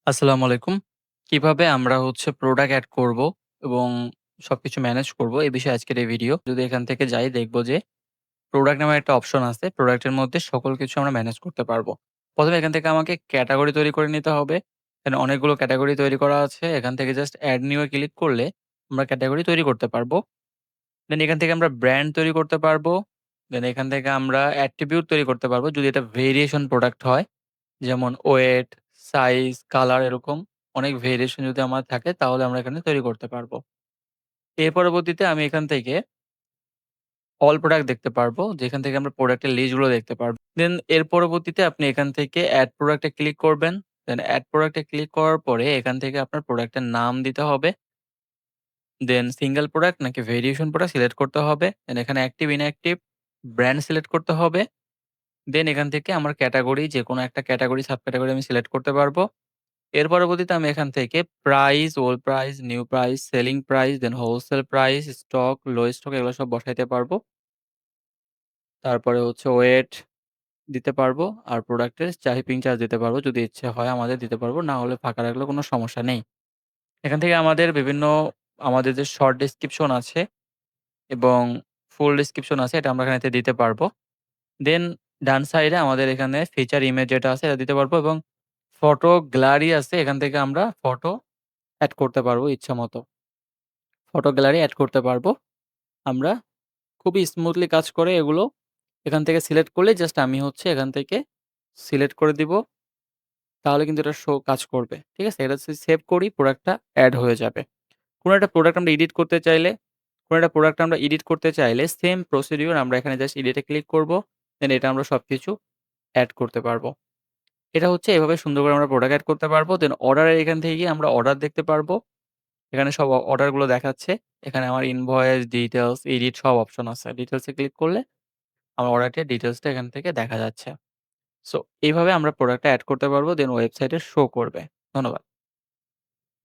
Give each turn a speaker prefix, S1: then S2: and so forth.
S1: আসসালামু আলাইকুম। কিভাবে আমরা প্রোডাক্ট এড করব এবং সবকিছু ম্যানেজ করব এই বিষয়ে আজকের এই ভিডিও। যদি এখান থেকে যাই দেখব যে প্রোডাক্ট নামে একটা অপশন আছে। প্রোডাক্টের মধ্যে সকল কিছু আমরা ম্যানেজ করতে পারবো। ১ম এ এখান থেকে আমাকে ক্যাটেগরি তৈরি করে নিতে হবে। এখানে অনেকগুলো ক্যাটেগরি তৈরি করা আছে। এখান থেকে জাস্ট এড নিউ এ ক্লিক করলে আমরা ক্যাটেগরি তৈরি করতে পারবো। দেন এখান থেকে আমরা ব্র্যান্ড তৈরি করতে পারবো। দেন এখান থেকে আমরা অ্যাট্রিবিউট তৈরি করতে পারবো যদি এটা ভেরিয়েশন প্রোডাক্ট হয়। যেমন ওয়েট, সাইজ, কালার এরকম অনেক ভেরিয়েশন যদি আমার থাকে তাহলে আমরা এখানে তৈরি করতে পারবো। এর পরবর্তীতে আমি এখান থেকে অল প্রোডাক্ট দেখতে পারবো, যেখান থেকে আমরা প্রোডাক্টের লিস্টগুলো দেখতে পারবো। দেন এর পরবর্তীতে আপনি এখান থেকে এড প্রোডাক্ট এ ক্লিক করবেন। দেন এড প্রোডাক্ট এ ক্লিক করার পরে এখান থেকে আপনার প্রোডাক্টের নাম দিতে হবে। দেন সিঙ্গেল প্রোডাক্ট নাকি ভেরিয়েশন প্রোডাক্ট সিলেক্ট করতে হবে। দেন এখানে অ্যাক্টিভ, ইনঅ্যাক্টিভ, ব্র্যান্ড সিলেক্ট করতে হবে। দেন এখান থেকে আমার ক্যাটেগরি যেকোনো একটা ক্যাটেগরি সাব ক্যাটেগরি আমি সিলেক্ট করতে পারবো। এর পরবর্তীতে আমি এখান থেকে price, old price, new price, selling price, then wholesale price, stock, low stock এগুলো সব বসাইতে পারবো। তারপরে ওয়েট দিতে পারবো। আর প্রোডাক্টের শিপিং চার্জ দিতে পারবো। যদি ইচ্ছে হয় আমাদের দিতে পারবো। না হলে ফাঁকা রাখলেও কোনো সমস্যা নেই। এখান থেকে আমাদের আমাদের যে শর্ট ডেসক্রিপশন আছে এবং ফুল ডেসক্রিপশন আছে এটা আমরা এখানেতে দিতে পারবো। দেন ডান সাইডে আমাদের এখানে ফিচার ইমেজ যেটা আছে এটা দিতে পারবো এবং ফটো গ্যালারি আছে এখান থেকে আমরা ফটো এড করতে পারবো ইচ্ছামত। ফটো গ্যালারি এড করতে পারবো। আমরা খুবই স্মুথলি কাজ করে এগুলো। এখান থেকে সিলেক্ট করলেই জাস্ট আমি এখান থেকে সিলেক্ট করে দিব। তাহলে কিন্তু এটা কাজ করবে। ঠিক আছে? এটা যদি সেভ করি প্রোডাক্টটা এড হয়ে যাবে। কোনো একটা প্রোডাক্ট আমরা এডিট করতে চাইলে সেম প্রসিডিউর আমরা এখানে জাস্ট এডিট এ ক্লিক করব। দেন এটা আমরা সবকিছু এড করতে পারবো। এটা এভাবে সুন্দর করে আমরা প্রোডাক্ট এড করতে পারবো। দেন অর্ডারের এখান থেকে গিয়ে আমরা অর্ডার দেখতে পারবো। এখানে সব অর্ডারগুলো দেখাচ্ছে। এখানে আমার ইনভয়েস, ডিটেইলস, এডিট সব অপশন আছে। ডিটেইলস এ ক্লিক করলে আমার অর্ডারটির ডিটেইলসটা এখান থেকে দেখা যাচ্ছে। সো এইভাবে আমরা প্রোডাক্টটা এড করতে পারবো। দেন ওয়েবসাইটে শো করবে। ধন্যবাদ।